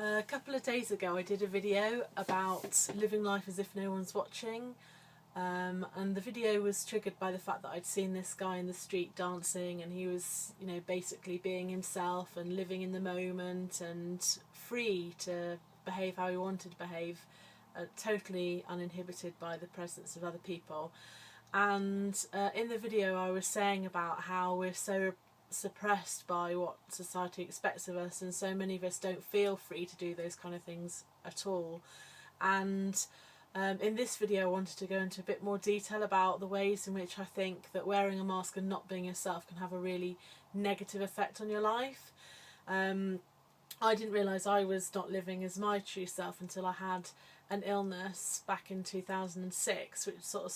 A couple of days ago I did a video about living life as if no one's watching, and the video was triggered by the fact that I'd seen this guy in the street dancing, and he was, you know, basically being himself and living in the moment and free to behave how he wanted to behave, totally uninhibited by the presence of other people. And in the video I was saying about how we're so suppressed by what society expects of us, and so many of us don't feel free to do those kind of things at all. And in this video I wanted to go into a bit more detail about the ways in which I think that wearing a mask and not being yourself can have a really negative effect on your life. I didn't realise I was not living as my true self until I had an illness back in 2006, which sort of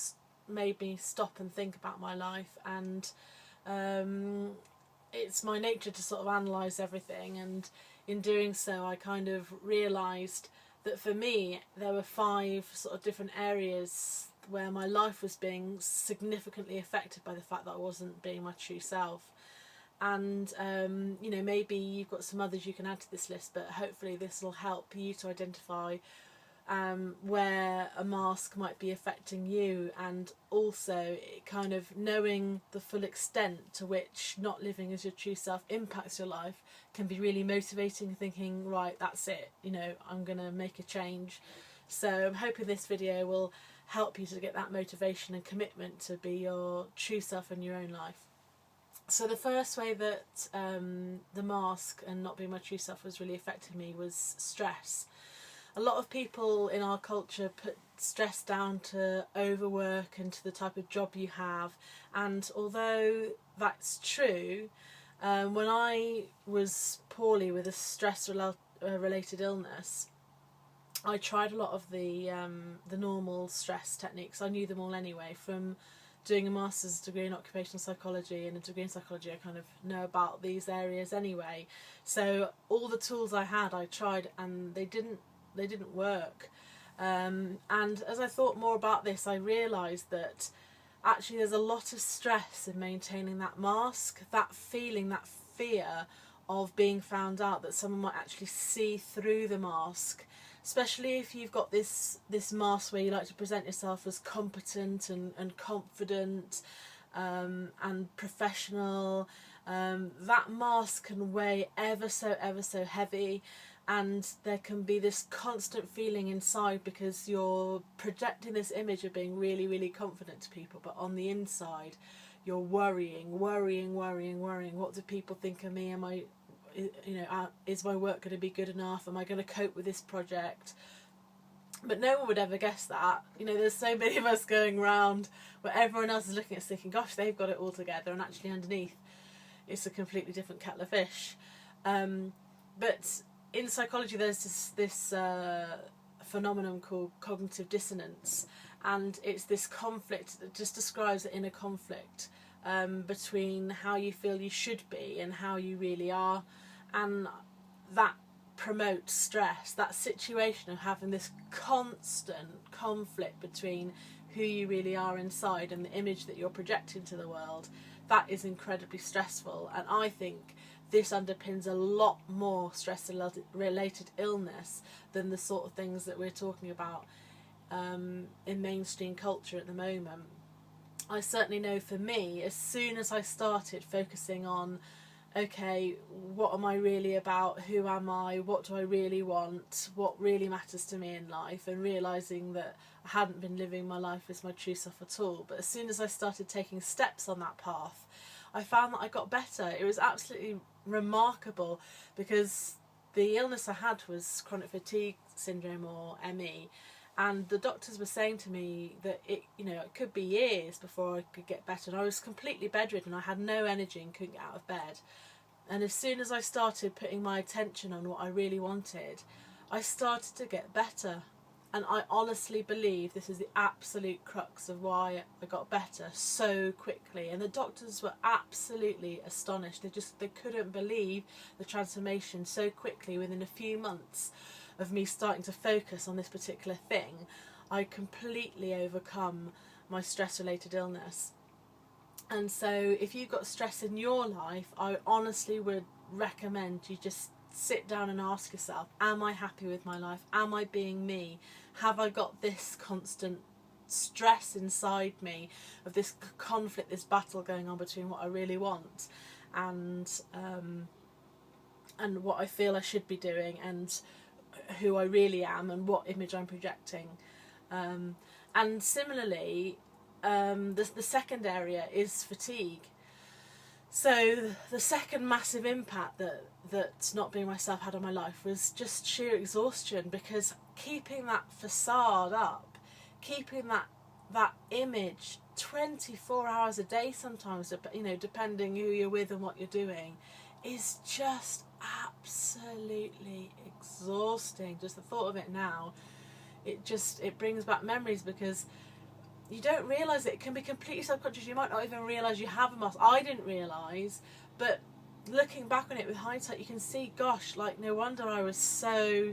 made me stop and think about my life. And it's my nature to sort of analyse everything, and in doing so I kind of realised that for me there were 5 sort of different areas where my life was being significantly affected by the fact that I wasn't being my true self. And you know, maybe you've got some others you can add to this list, but hopefully this will help you to identify where a mask might be affecting you, and also kind of knowing the full extent to which not living as your true self impacts your life can be really motivating, thinking, right, that's it, you know, I'm going to make a change. So I'm hoping this video will help you to get that motivation and commitment to be your true self in your own life. So the first way that the mask and not being my true self was really affecting me was stress. A lot of people in our culture put stress down to overwork and to the type of job you have, and although that's true, when I was poorly with a stress-related illness, I tried a lot of the normal stress techniques. I knew them all anyway, from doing a master's degree in occupational psychology and a degree in psychology. I kind of know about these areas anyway. So all the tools I had, I tried, and they didn't work. And as I thought more about this, I realised that actually there's a lot of stress in maintaining that mask, that feeling, that fear of being found out, that someone might actually see through the mask, especially if you've got this mask where you like to present yourself as competent and confident and professional. That mask can weigh ever so heavy, and there can be this constant feeling inside because you're projecting this image of being really confident to people, but on the inside you're worrying. What do people think of me? Am I, you know, is my work going to be good enough? Am I going to cope with this project? But no one would ever guess that. You know, there's so many of us going around where everyone else is looking at us thinking, gosh, they've got it all together, and actually underneath it's a completely different kettle of fish. But in psychology there's this phenomenon called cognitive dissonance, and it's this conflict that just describes the inner conflict between how you feel you should be and how you really are, and that promotes stress. That situation of having this constant conflict between who you really are inside and the image that you're projecting to the world, that is incredibly stressful. And I think this underpins a lot more stress-related illness than the sort of things that we're talking about in mainstream culture at the moment. I certainly know for me, as soon as I started focusing on, okay, what am I really about, who am I, what do I really want, what really matters to me in life, and realising that I hadn't been living my life as my true self at all. But as soon as I started taking steps on that path, I found that I got better. It was absolutely remarkable, because the illness I had was chronic fatigue syndrome, or ME, and the doctors were saying to me that it could be years before I could get better, and I was completely bedridden. I had no energy and couldn't get out of bed. And as soon as I started putting my attention on what I really wanted, I started to get better. And I honestly believe this is the absolute crux of why I got better so quickly. And the doctors were absolutely astonished. They couldn't believe the transformation so quickly. Within a few months of me starting to focus on this particular thing, I completely overcome my stress-related illness. And so if you've got stress in your life, I honestly would recommend you just sit down and ask yourself, am I happy with my life? Am I being me? Have I got this constant stress inside me of this conflict, this battle going on between what I really want and what I feel I should be doing, and who I really am, and what image I'm projecting? And similarly, the second area is fatigue. So the second massive impact that not being myself had on my life was just sheer exhaustion, because keeping that facade up, keeping that image 24 hours a day sometimes, you know, depending who you're with and what you're doing, is just absolutely exhausting. Just the thought of it now, it brings back memories, because you don't realise it can be completely subconscious. You might not even realise you have a muscle. I didn't realise, but looking back on it with hindsight, you can see, gosh, like, no wonder I was so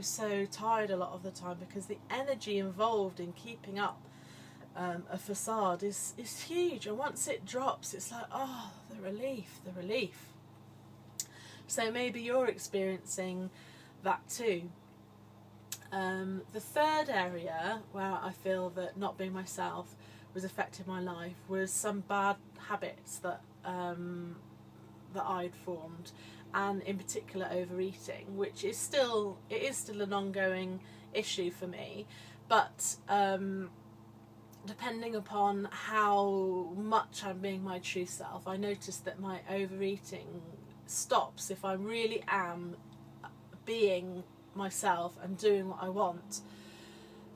tired a lot of the time, because the energy involved in keeping up a facade is huge, and once it drops, it's like, oh, the relief. So maybe you're experiencing that too. The third area where I feel that not being myself was affecting my life was some bad habits that I'd formed, and in particular overeating, which is still an ongoing issue for me. But depending upon how much I'm being my true self, I notice that my overeating stops if I really am being myself and doing what I want.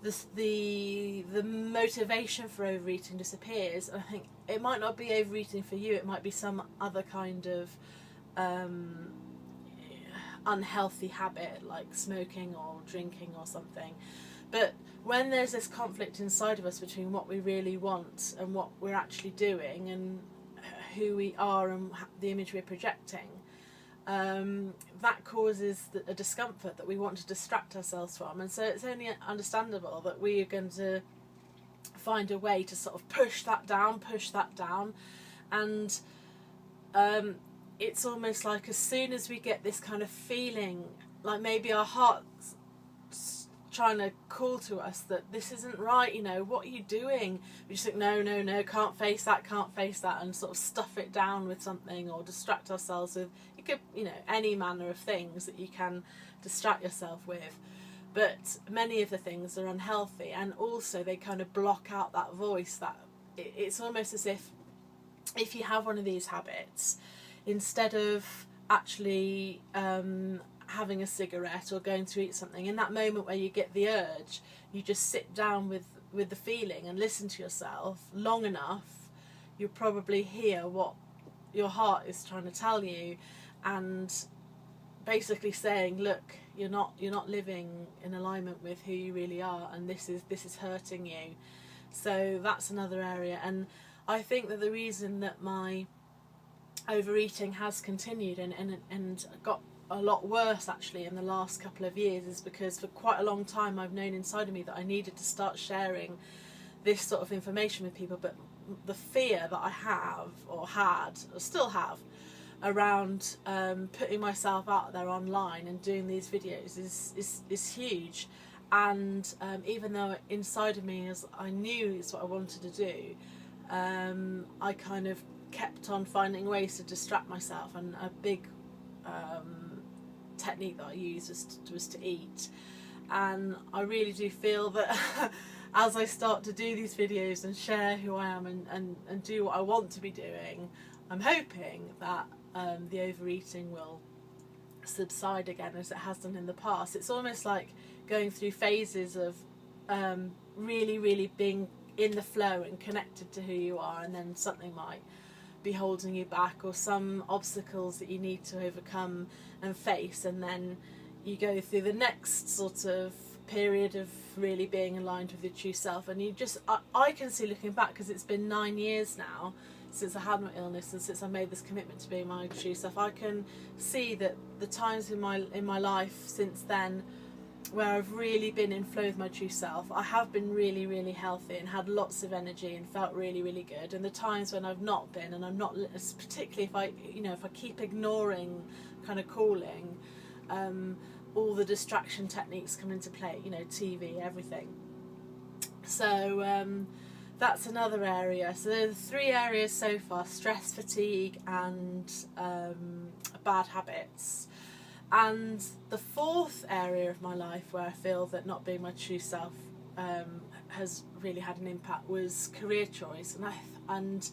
The motivation for overeating disappears. I think it might not be overeating for you, it might be some other kind of unhealthy habit like smoking or drinking or something. But when there's this conflict inside of us between what we really want and what we're actually doing, and who we are and the image we're projecting, that causes a discomfort that we want to distract ourselves from. And so it's only understandable that we are going to find a way to sort of push that down. And it's almost like as soon as we get this kind of feeling, like maybe our heart's trying to call to us that this isn't right, you know, what are you doing? We just think, no, can't face that, and sort of stuff it down with something, or distract ourselves with, it could, you know, any manner of things that you can distract yourself with. But many of the things are unhealthy, and also they kind of block out that voice. That it's almost as if you have one of these habits, instead of actually having a cigarette or going to eat something, in that moment where you get the urge, you just sit down with the feeling and listen to yourself long enough, you'll probably hear what your heart is trying to tell you, and basically saying, look, you're not living in alignment with who you really are, and this is hurting you. So that's another area. And I think that the reason that my overeating has continued and got a lot worse actually in the last couple of years is because for quite a long time I've known inside of me that I needed to start sharing this sort of information with people. But the fear that I have, or had, or still have, around putting myself out there online and doing these videos is huge. And even though inside of me, as I knew it's what I wanted to do, I kind of kept on finding ways to distract myself. And a big technique that I used was to eat. And I really do feel that as I start to do these videos and share who I am and do what I want to be doing, I'm hoping that the overeating will subside again as it has done in the past. It's almost like going through phases of really being in the flow and connected to who you are, and then something might be holding you back, or some obstacles that you need to overcome and face, and then you go through the next sort of period of really being aligned with your true self. And you just, I can see, looking back, because it's been 9 years now since I had my illness and since I made this commitment to being my true self, I can see that the times in my life since then where I've really been in flow with my true self, I have been really healthy and had lots of energy and felt really good. And the times when I've not been, and I'm not, particularly if I keep ignoring kind of calling, all the distraction techniques come into play, you know, TV, everything. So that's another area. So there are 3 areas so far: stress, fatigue, and bad habits. And the 4th area of my life where I feel that not being my true self has really had an impact was career choice. And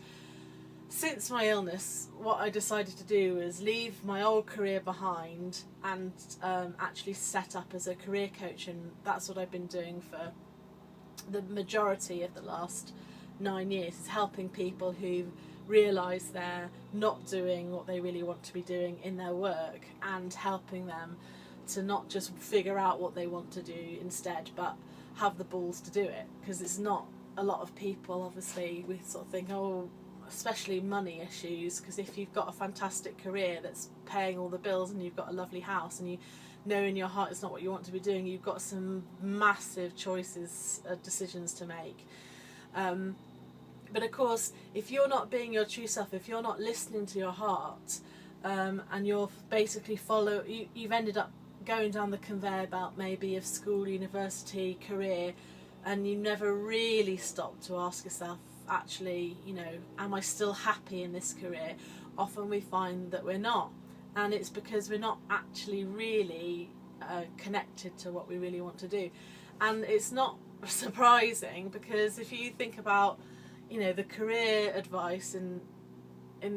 since my illness, what I decided to do was leave my old career behind and actually set up as a career coach, and that's what I've been doing for the majority of the last 9 years, is helping people who realise they're not doing what they really want to be doing in their work, and helping them to not just figure out what they want to do instead, but have the balls to do it. Because it's not a lot of people, obviously, we sort of think, oh, especially money issues, because if you've got a fantastic career that's paying all the bills and you've got a lovely house and you know in your heart it's not what you want to be doing, you've got some massive choices, decisions to make. But of course, if you're not being your true self, if you're not listening to your heart, and you're basically you've ended up going down the conveyor belt maybe of school, university, career, and you never really stopped to ask yourself, actually, you know, am I still happy in this career? Often we find that we're not, and it's because we're not actually really connected to what we really want to do. And it's not surprising, because if you think about, you know, the career advice in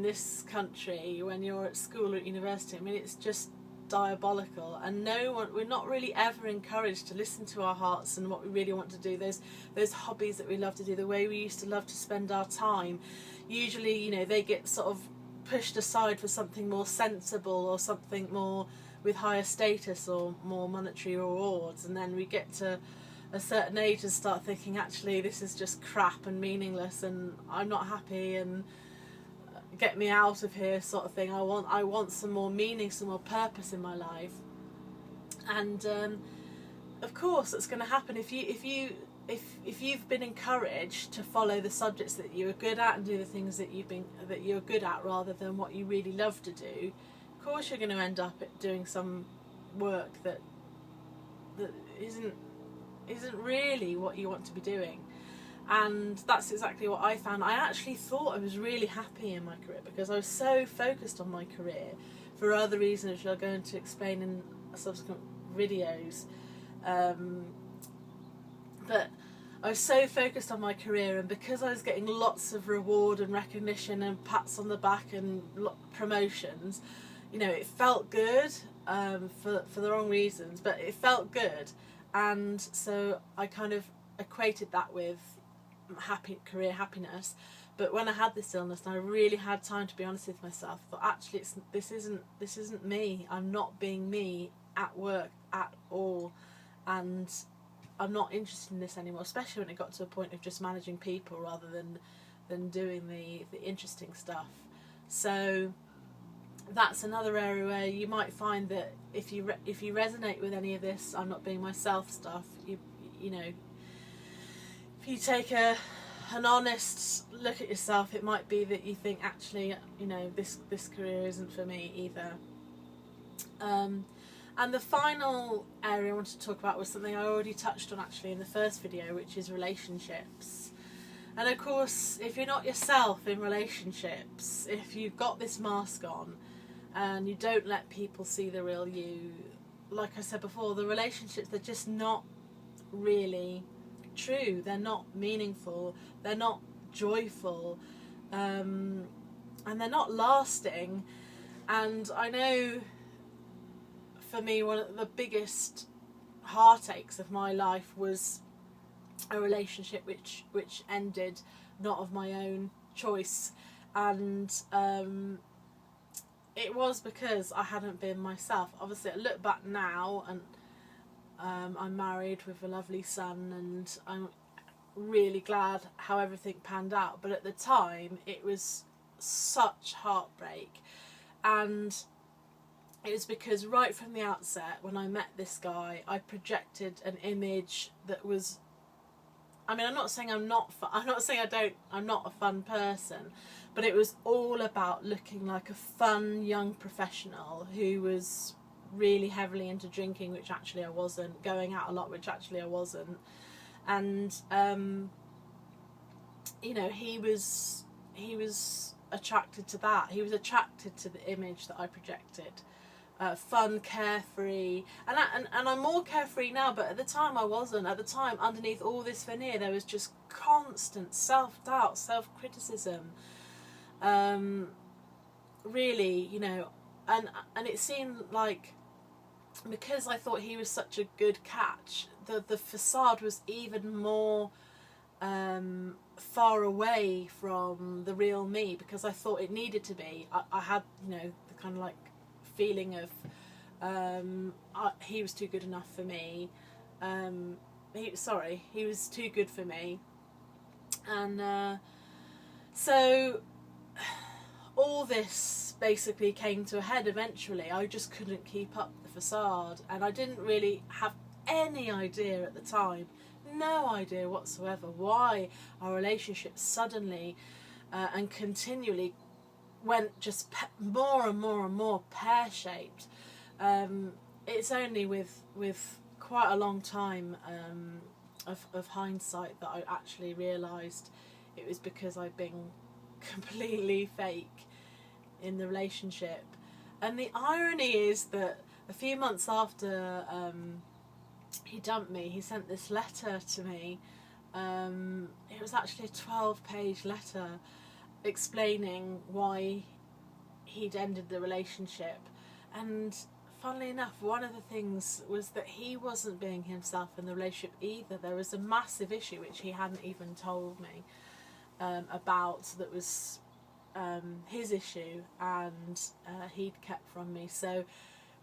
this country when you're at school or at university, I mean, it's just diabolical, and we're not really ever encouraged to listen to our hearts and what we really want to do. Those hobbies that we love to do, the way we used to love to spend our time, usually, you know, they get sort of pushed aside for something more sensible or something more with higher status or more monetary rewards, and then we get to a certain age and start thinking, actually, this is just crap and meaningless and I'm not happy, and get me out of here, sort of thing. I want some more meaning, some more purpose in my life. And of course that's going to happen if you've been encouraged to follow the subjects that you are good at and do the things that you're good at rather than what you really love to do. Of course you're going to end up doing some work that isn't really what you want to be doing. And that's exactly what I found. I actually thought I was really happy in my career because I was so focused on my career for other reasons, which I'll go into explain in subsequent videos. But I was so focused on my career, and because I was getting lots of reward and recognition and pats on the back and promotions, you know, it felt good, for the wrong reasons, but it felt good. And so I kind of equated that with career happiness. But when I had this illness and I really had time to be honest with myself, I thought, actually, this isn't me. I'm not being me at work at all, and I'm not interested in this anymore, especially when it got to a point of just managing people rather than doing the interesting stuff. So that's another area where you might find that if you resonate with any of this I'm not being myself stuff, you know, if you take an honest look at yourself, it might be that you think, actually, you know, this career isn't for me either. And the final area I wanted to talk about was something I already touched on actually in the first video, which is relationships. And of course, if you're not yourself in relationships, if you've got this mask on and you don't let people see the real you, like I said before, the relationships, they're just not really true, they're not meaningful, they're not joyful, and they're not lasting. And I know for me, one of the biggest heartaches of my life was a relationship which ended not of my own choice, and it was because I hadn't been myself. Obviously I look back now and I'm married with a lovely son, and I'm really glad how everything panned out, but at the time it was such heartbreak. And it was because right from the outset, when I met this guy, I projected an image that was, I mean, I'm not saying I'm not a fun person, but it was all about looking like a fun young professional who was really heavily into drinking, which actually I wasn't, going out a lot, which actually I wasn't, and you know, he was attracted to that. He was attracted to the image that I projected. Fun, carefree, and I'm more carefree now, but at the time I wasn't. At the time, underneath all this veneer, there was just constant self-doubt, self-criticism, really, you know, and it seemed like, because I thought he was such a good catch, the facade was even more far away from the real me, because I thought it needed to be. I had, you know, the kind of like feeling of he was too good enough for me. He was too good for me, and so all this basically came to a head eventually. I just couldn't keep up the facade, and I didn't really have any idea at the time, no idea whatsoever, why our relationship suddenly and continually went just more and more and more pear-shaped. It's only with quite a long time of hindsight that I actually realised it was because I'd been completely fake in the relationship. And the irony is that a few months after he dumped me, he sent this letter to me. It was actually a 12-page letter explaining why he'd ended the relationship. And funnily enough, one of the things was that he wasn't being himself in the relationship either. There was a massive issue which he hadn't even told me about, that was his issue, and he'd kept from me. So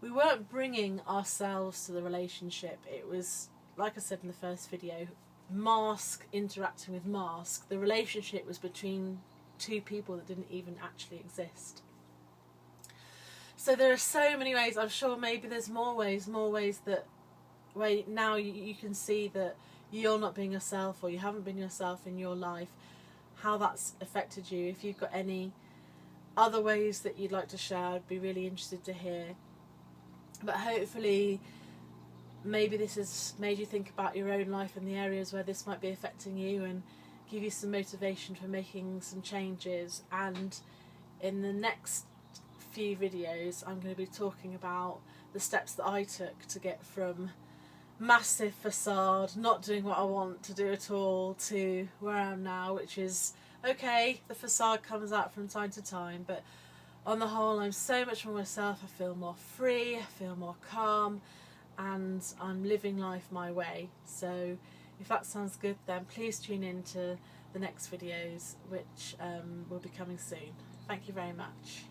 we weren't bringing ourselves to the relationship. It was, like I said in the first video, mask interacting with mask. The relationship was between two people that didn't even actually exist. So there are so many ways. I'm sure maybe there's more ways that where now you can see that you're not being yourself, or you haven't been yourself in your life, how that's affected you. If you've got any other ways that you'd like to share, I'd be really interested to hear. But hopefully maybe this has made you think about your own life and the areas where this might be affecting you, and give you some motivation for making some changes. And in the next few videos I'm going to be talking about the steps that I took to get from massive facade, not doing what I want to do at all, to where I am now, which is okay, the facade comes out from time to time, but on the whole I'm so much more myself. I feel more free, I feel more calm, and I'm living life my way. So if that sounds good, then please tune in to the next videos, which will be coming soon. Thank you very much.